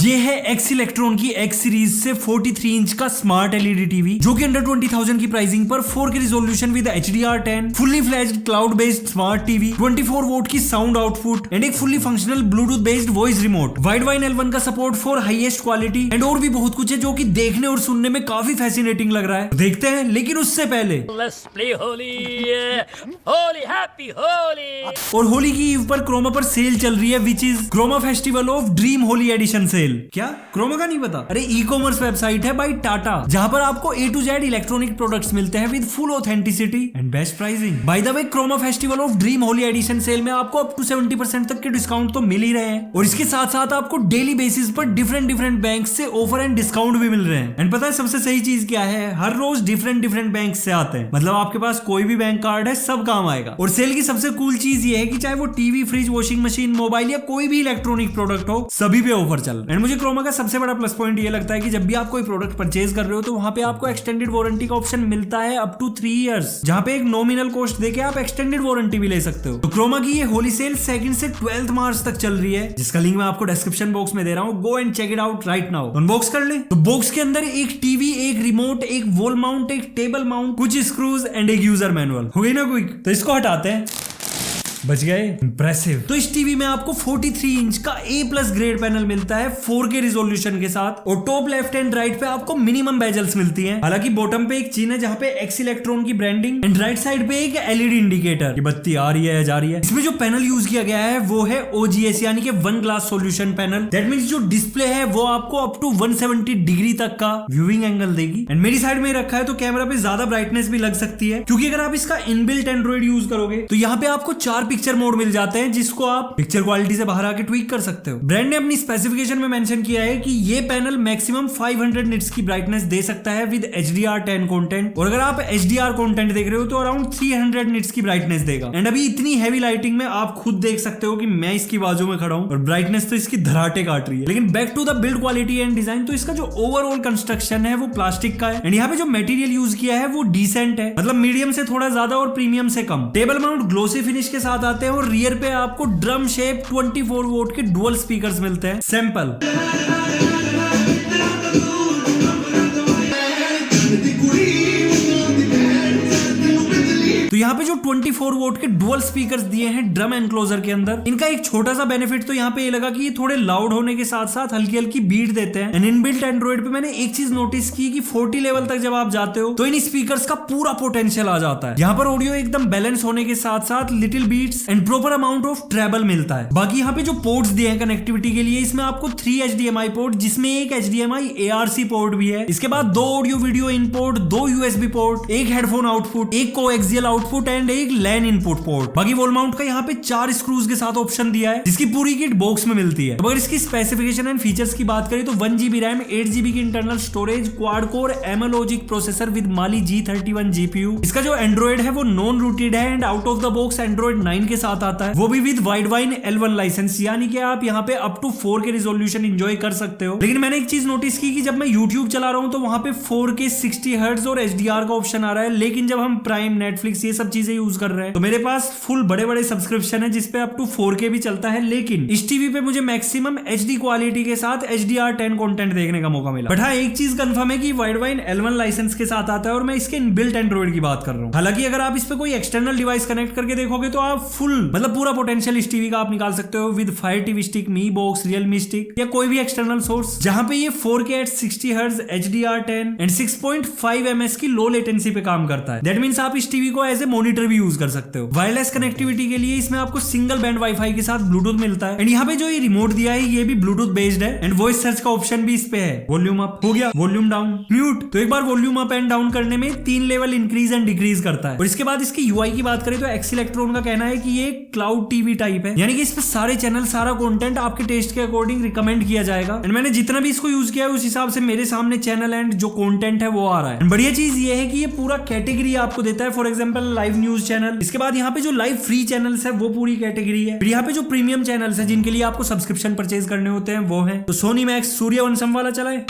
ये है x electron की एक्स सीरीज से 43 इंच का स्मार्ट एलईडी टीवी जो कि अंडर 20,000 की प्राइसिंग पर 4K resolution with HDR10 fully flashed cloud based smart TV 24 volt की साउंड आउटपुट एंड एक fully functional Bluetooth based voice remote wide wine L1 का support for highest quality and और भी बहुत कुछ है जो कि देखने और सुनने में काफी फैसिनेटिंग लग रहा है। देखते हैं, लेकिन उससे पहले और होली की ईव पर क्रोमा पर सेल चल रही है which is Croma festival of dream Holi edition sale. क्या क्रोमा का नहीं पता? अरे ई कॉमर्स वेबसाइट है बाई टाटा जहां पर आपको A to Z electronic products मिलते हैं with full authenticity and best pricing. By the way Croma festival of dream Holi edition sale में आपको अप टू 70% तक के डिस्काउंट तो मिल ही रहे हैं और इसके साथ साथ आपको डेली बेसिस पर डिफरेंट बैंक से ऑफर एंड डिस्काउंट भी मिल रहे हैं। एंड पता है सबसे सही चीज क्या है? हर रोज डिफरेंट बैंक से आते हैं, मतलब आपके पास कोई भी बैंक कार्ड है सब काम आएगा। और सेल की सबसे कूल चीज ये है कि चाहे वो TV, fridge, washing machine, mobile या कोई भी इलेक्ट्रॉनिक प्रोडक्ट हो सभी पे ऑफर चल। एंड मुझे क्रोमा का सबसे बड़ा प्लस पॉइंट ये लगता है कि जब भी आप कोई प्रोडक्ट परचेज कर रहे हो तो वहां पे आपको एक्सटेंडेड वारंटी का ऑप्शन मिलता है अप टू 3 इयर्स, जहां पे एक नॉमिनल कॉस्ट देके आप एक्सटेंडेड वारंटी भी ले सकते हो। तो क्रोमा की ये होली सेल 2 से 12 मार्च तक चल रही है, जिसका लिंक मैं आपको डिस्क्रिप्शन बॉक्स में दे रहा हूँ। Go and check it out right now. Unbox कर ले। तो बॉक्स के अंदर एक टीवी, एक रिमोट, एक वॉल माउंट, एक टेबल माउंट, कुछ स्क्रूज एंड एक यूजर मैनुअल। हो गई ना क्विक? तो इसको हटाते हैं। बच गए? इंप्रेसिव। तो इस टीवी में आपको 43 इंच का A+ ग्रेड पैनल मिलता है 4K रिजोल्यूशन के साथ और टॉप लेफ्ट एंड राइट पे आपको मिनिमम बेजल्स मिलती हैं। हालांकि बॉटम पे एक चिन्ह है जहां पे एक्स इलेक्ट्रॉन की ब्रांडिंग एंड राइट साइड पे एक LED इंडिकेटर की बत्ती आ रही है या जा रही है। इसमें जो पैनल यूज किया गया है वो है OGS यानी कि one glass solution panel. That means जो डिस्प्ले है वो आपको अप टू 170 डिग्री तक का व्यूइंग एंगल देगी। एंड मेरी साइड में रखा है तो कैमरा पे ज्यादा ब्राइटनेस भी लग सकती है, क्योंकि अगर आप इसका इनबिल्ट एंड्रॉइड यूज करोगे तो यहाँ पे आपको 4 पिक्चर मोड मिल जाते हैं जिसको आप पिक्चर क्वालिटी से बाहर आके ट्वीक कर सकते हो। ब्रांड ने अपनी स्पेसिफिकेशन में मेंशन किया है कि ये पैनल मैक्सिमम 500 निट्स की ब्राइटनेस दे सकता है विद HDR10 कंटेंट, और अगर आप HDR कंटेंट देख रहे हो तो अराउंड 300 निट्स की ब्राइटनेस देगा। एंड अभी इतनी हैवी लाइटिंग में आप खुद देख सकते हो कि मैं इसकी बाजू में खड़ा हूं और ब्राइटनेस तो इसकी धराटे काट रही है। लेकिन back to the build quality and design, तो इसका जो ओवरऑल कंस्ट्रक्शन है वो प्लास्टिक का है एंड यहाँ पे जो मटेरियल यूज किया है वो डिसेंट है, मतलब मीडियम से थोड़ा ज्यादा और प्रीमियम से कम। टेबल माउंट ग्लोसी फिनिश के साथ आते हैं और रियर पे आपको ड्रम शेप 24 वोल्ट के डुअल स्पीकर्स मिलते हैं। सैंपल तो यहाँ पे जो 24 वोल्ट के डुअल स्पीकर्स दिए हैं ड्रम एनक्लोजर के अंदर, इनका एक छोटा सा बेनिफिट तो यहाँ पे ये लगा कि ये थोड़े लाउड होने के साथ साथ हल्की हल्की बीट देते हैं। एंड इनबिल्ट एंड्रॉइड पे मैंने एक चीज नोटिस की कि 40 लेवल तक जब आप जाते हो तो इन स्पीकर्स का पूरा पोटेंशियल आ जाता है। यहाँ पर ऑडियो एकदम बैलेंस होने के साथ साथ little beats and proper amount of treble मिलता है। बाकी यहाँ पे जो पोर्ट्स दिए हैं कनेक्टिविटी के लिए, इसमें आपको 3 HDMI पोर्ट जिसमें एक HDMI ARC पोर्ट भी है। इसके बाद 2 audio video input, 2 USB port, एक हेडफोन आउटपुट, एक कोएक्सियल आउटपुट एंड एक लैन इनपुट पोर्ट। बाकी वॉल माउंट का यहाँ पे 4 स्क्रूज के साथ ऑप्शन दिया है जिसकी पूरी किट बॉक्स में मिलती है। अगर इसकी स्पेसिफिकेशन एंड फीचर्स की बात करें तो 1GB रैम, 8GB की internal storage, quad core MLOgic processor with Mali G31 GPU। इसका जो एंड्रॉइड है वो नॉन रूटेड है and out of the box Android 9 के साथ आता है, वो भी with wide wine L1 licence, यानी कि आप यहाँ पे up to 4K resolution enjoy कर सकते हो। लेकिन मैंने एक चीज नोटिस की कि जब मैं YouTube चला रहा हूँ तो वहां पे 4K 60 हर्ट्ज और HDR का ऑप्शन आ रहा है, लेकिन जब हम प्राइम, नेटफ्लिक्स ये सब चीजें यूज कर रहे हैं तो मेरे पास फुल बड़े सब्सक्रिप्शन है जिसपे अप टू 4K भी चलता है। लेकिन इस टीवी पे मुझे मैक्सिमम HD क्वालिटी के साथ HDR10 कंटेंट देखने का मौका मिला। बट हाँ, एक चीज कंफर्म है कि वाइड वाइन L1 लाइसेंस के साथ आता है और मैं इसके इनबिल्ट एंड्रॉइड की बात कर रहा हूँ। हालांकि अगर आप इस पे कोई एक्सटर्नल डिवाइस कनेक्ट करके देखोगे तो आप फुल मतलब पूरा पोटेंशियल इस टीवी का आप निकाल सकते हो with fire TV stick, me box, Realme stick या कोई भी एक्सटर्नल सोर्स, जहां पे ये 4K at 60 hertz, HDR10 and 6.5 ms की लो लेटेंसी पे काम करता है। दैट मींस आप इस टीवी को एज ए मॉनिटर भी यूज कर सकते हो। वायरलेस कनेक्टिविटी के लिए इसमें आपको सिंगल बैंड वाईफाई के साथ ब्लूटूथ मिलता है एंड यहाँ पे जो ये रिमोट दिया है ये भी ब्लूटूथ बेस्ड है एंड वॉइस सर्च का ऑप्शन भी इस पे है। वॉल्यूम अप हो गया, वॉल्यूम डाउन, म्यूट। तो एक बार वॉल्यूम अप एंड डाउन करने में 3 लेवल इंक्रीज एंड डिक्रीज करता है। और इसके बाद इसकी UI की बात करें तो एक्स इलेक्ट्रॉन का कहना है कि ये क्लाउड टीवी टाइप है, यानी कि इस पे सारे चैनल, सारा कंटेंट आपके टेस्ट के अकॉर्डिंग रिकमेंड किया जाएगा। एंड मैंने जितना भी इसको यूज किया है उस हिसाब से मेरे सामने चैनल एंड जो कंटेंट है वो आ रहा है। बढ़िया चीज ये है कि ये पूरा कैटेगरी आपको देता है। For example live news channel, इसके बाद यहाँ पे जो लाइव फ्री चैनल्स है वो पूरी कैटेगरी है। फिर यहाँ पे जो प्रीमियम चैनल्स है जिनके लिए आपको सब्सक्रिप्शन परचेज करने होते हैं वो है। तो सोनी मैक्स सूर्यवंशम वाला चलाए।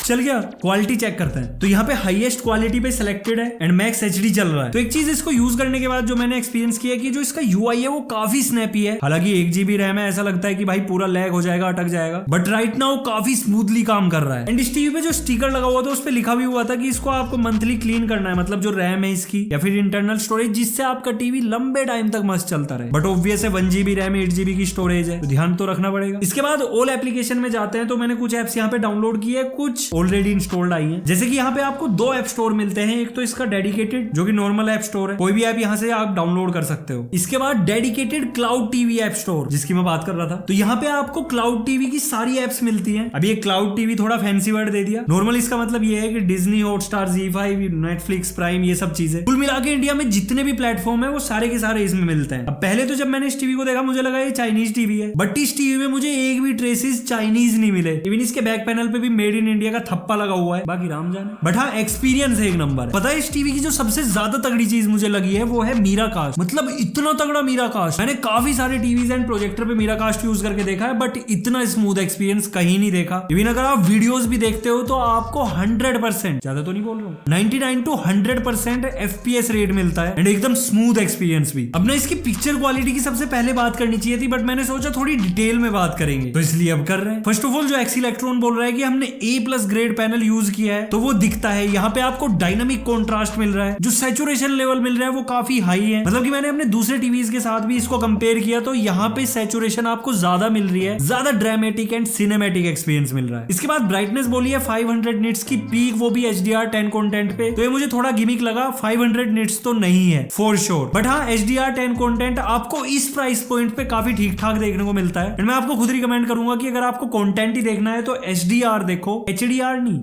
चल गया। क्वालिटी चेक करते हैं, तो यहाँ पे हाईएस्ट क्वालिटी पे सिलेक्टेड है एंड मैक्स एचडी चल रहा है। तो एक चीज इसको यूज करने के बाद जो मैंने एक्सपीरियंस किया कि जो इसका यूआई है वो काफी स्नैपी है। हालांकि 1 GB रैम है, ऐसा लगता है कि भाई पूरा लैग हो जाएगा, अटक जाएगा, बट राइट नाउ काफी स्मूथली काम कर रहा है। एंड इस टीवी पे जो स्टिकर लगा हुआ था उस पे लिखा भी हुआ था कि इसको आपको मंथली क्लीन करना है, मतलब जो रैम है इसकी या फिर इंटरनल स्टोरेज, जिससे आपका टीवी लंबे टाइम तक मस्त चलता रहे। बट ऑब्वियस है 1 GB रैम 8 GB की स्टोरेज है, तो ध्यान तो रखना पड़ेगा। इसके बाद ऑल एप्लीकेशन में जाते हैं, तो मैंने कुछ एप्स यहाँ पे डाउनलोड की है, कुछ ऑलरेडी इंस्टॉल्ड आई है। जैसे कि यहाँ पे आपको 2 ऐप स्टोर मिलते हैं, एक तो इसका डेडिकेटेड जो कि नॉर्मल ऐप स्टोर है, कोई भी ऐप यहाँ से आप डाउनलोड कर सकते हो। इसके बाद dedicated cloud TV app store, जिसकी मैं बात कर रहा था, तो यहाँ पे आपको क्लाउड टीवी की सारी एप्स मिलती हैं। अभी ये क्लाउड टीवी थोड़ा फैंसी वर्ड दे दिया, नॉर्मल इसका मतलब ये है कि Disney, Hotstar, ZEE5, Netflix, prime, ये सब चीजें कुल मिला के इंडिया में जितने भी प्लेटफॉर्म है वो सारे के सारे इसमें मिलते हैं। अब पहले तो जब मैंने इस टीवी को देखा मुझे लगा ये चाइनीज टीवी है, बट इस टीवी में मुझे एक भी ट्रेसेस चाइनीज नहीं मिले। इवन इसके बैक पैनल पे भी मेड इन इंडिया का थप्पा लगा हुआ है, बाकी राम जाने। बट हाँ, एक्सपीरियंस एक नंबर है। पता है इस टीवी की जो सबसे ज्यादा तगड़ी चीज मुझे लगी है वो है मीरा कास्ट। मतलब इतना तगड़ा मीरा कास्ट, मैंने काफी सारे टीवीज एंड प्रोजेक्टर पे मीरा कास्ट यूज करके देखा है, बट इतना स्मूथ एक्सपीरियंस कहीं नहीं देखा। इवन अगर आप वीडियोस भी देखते हो तो आपको 100%, ज्यादा तो नहीं बोल रहा हूँ, 99 to 100% FPS रेट मिलता है एंड एकदम स्मूथ एक्सपीरियंस भी। अब ना इसकी पिक्चर क्वालिटी की सबसे पहले बात करनी चाहिए थी, बट मैंने सोचा थोड़ी डिटेल में बात करेंगे, तो इसलिए अब कर रहे हैं। फर्स्ट ऑफ ऑल जो एक्स इलेक्ट्रॉन बोल रहा है कि हमने A+ ग्रेड पैनल यूज किया है, तो वो दिखता है। यहाँ पे आपको डायनामिक कॉन्ट्रास्ट मिल रहा है, जो सैचुरेशन लेवल मिल रहा है वो काफी हाई है। मतलब कि मैंने अपने दूसरे टीवीज के साथ भी इसको कंपेयर किया, तो यहाँ पे सैचुरेशन आपको ज्यादा मिल रही है, ज्यादा ड्रामेटिक एंड सिनेमैटिक एक्सपीरियंस मिल रहा है। इसके बाद ब्राइटनेस बोली है 500 निट्स की पीक, वो भी HDR10 कंटेंट पे, तो ये मुझे थोड़ा गिमिक लगा। 500 निट्स तो नहीं है फॉर श्योर, बट हाँ HDR10 कंटेंट आपको इस प्राइस पॉइंट पे काफी ठीक ठाक देखने को मिलता है। मैं आपको खुद रिकमेंड करूंगा कि अगर आपको कंटेंट ही देखना है तो HDR देखो, HDR नहीं,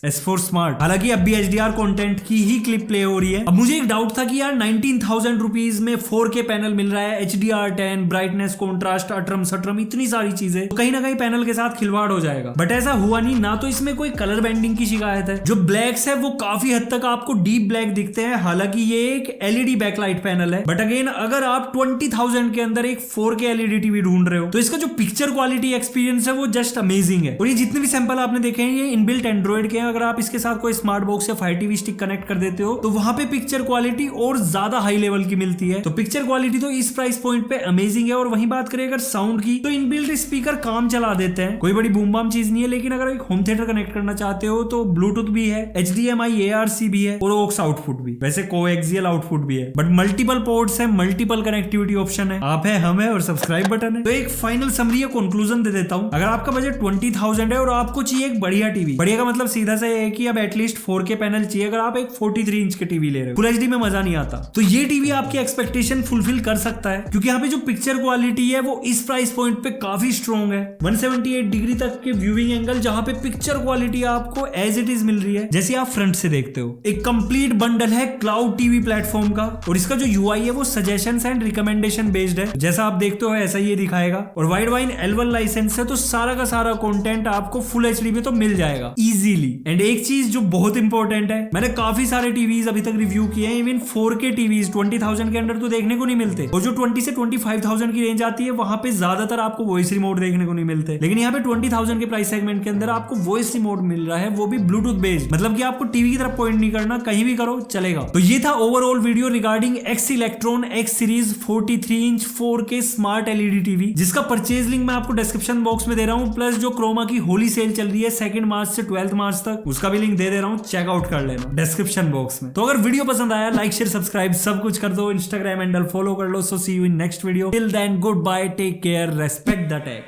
S फॉर स्मार्ट। हालांकि अब भी HDR कंटेंट की ही क्लिप प्ले हो रही है। अब मुझे एक डाउट था कि यार 19,000 रुपीज में 4K पैनल मिल रहा है, HDR10, ब्राइटनेस, कॉन्ट्रास्ट, अट्रम सट्रम, इतनी सारी चीजें, तो कहीं ना कहीं पैनल के साथ खिलवाड़ हो जाएगा। बट ऐसा हुआ नहीं ना, तो इसमें कोई कलर बैंडिंग की शिकायत है। जो ब्लैक्स है वो काफी हद तक आपको डीप ब्लैक दिखते हैं, हालांकि ये एक LED बैकलाइट पैनल है। बट अगेन अगर आप 20,000 के अंदर एक 4K LED टीवी ढूंढ रहे हो तो इसका जो पिक्चर क्वालिटी एक्सपीरियंस है वो जस्ट अमेजिंग है। और ये जितने भी सैंपल आपने देखे हैं ये इनबिल्ट एंड्रॉइड के हैं। अगर आप इसके साथ कोई स्मार्ट बॉक्स या Fire TV स्टिक कनेक्ट कर देते हो तो वहां पे पिक्चर क्वालिटी और ज्यादा हाई लेवल की मिलती है। तो पिक्चर क्वालिटी तो इस प्राइस पॉइंट पे अमेजिंग है। और वहीं बात करें अगर साउंड की, तो इनबिल्ट स्पीकर काम चला देते हैं, कोई बड़ी बूम बाम चीज नहीं है। लेकिन अगर एक होम थिएटर कनेक्ट करना चाहते हो तो ब्लूटूथ भी है, HDMI ARC भी है और ऑक्स आउटपुट भी, वैसे कोएक्सियल आउटपुट भी है, बट मल्टीपल पोर्ट्स है, मल्टीपल कनेक्टिविटी ऑप्शन है। आप है, हम है और सब्सक्राइब बटन है। तो एक फाइनल समरी या कंक्लूजन दे देता हूं। अगर आपका बजट 20,000 है और आपको चाहिए एक बढ़िया टीवी, बढ़िया का मतलब सीधा सा है कि अब एटलीस्ट 4K पैनल चाहिए। अगर आप एक 43 इंच के टीवी ले रहे हो, फुल HD में मजा नहीं आता, तो ये टीवी आपकी एक्सपेक्टेशन फुलफिल कर सकता है, क्योंकि यहाँ पे जो पिक्चर क्वालिटी है वो इस प्राइस पॉइंट पे काफी स्ट्रॉन्ग है। 178 डिग्री तक के व्यूइंग एंगल, जहां पे पिक्चर क्वालिटी आपको एज इट इज मिल रही है जैसे आप फ्रंट से देखते हो। एक कंप्लीट बंडल है क्लाउड टीवी प्लेटफॉर्म का, और इसका जो UI है वो सजेशंस एंड रिकमेंडेशन बेस्ड है, जैसा आप देखते हो ऐसा ये दिखाएगा। और वाइड वाइन L1 लाइसेंस है, तो सारा का सारा कंटेंट आपको फुल HD में तो मिल जाएगा इजीली। एंड एक चीज जो बहुत इंपॉर्टेंट है, मैंने काफी सारे टीवीज अभी तक रिव्यू किए हैं, इवन 4K टीवीज 20,000 के अंदर तो देखने को नहीं मिलते, और जो 20 से 25,000 की रेंज आती है वहां पे ज्यादातर आपको वॉइस रिमोट देखने को नहीं मिलते। लेकिन यहाँ पे 20,000 के प्राइस सेगमेंट के अंदर आपको वॉइस रिमोट मिल रहा है, वो भी ब्लूटूथ बेस्ड, मतलब कि आपको टीवी की तरफ पॉइंट नहीं करना, कहीं भी करो चलेगा। तो ये था overall video regarding x electron X series 43 inch 4K smart LED TV, जिसका परचेज लिंक मैं आपको डिस्क्रिप्शन बॉक्स में दे रहा हूँ। प्लस जो क्रोमा की होली सेल चल रही है 2 मार्च से 12 मार्च तक, उसका भी लिंक दे रहा हूँ, चेकआउट कर लेना डिस्क्रिप्शन बॉक्स में। तो अगर वीडियो पसंद आया, लाइक शेयर सब्सक्राइब सब कुछ कर दो, इंस्टाग्राम हैंडल फॉलो कर लो। So see you in next video, till then goodbye, take care, respect the take.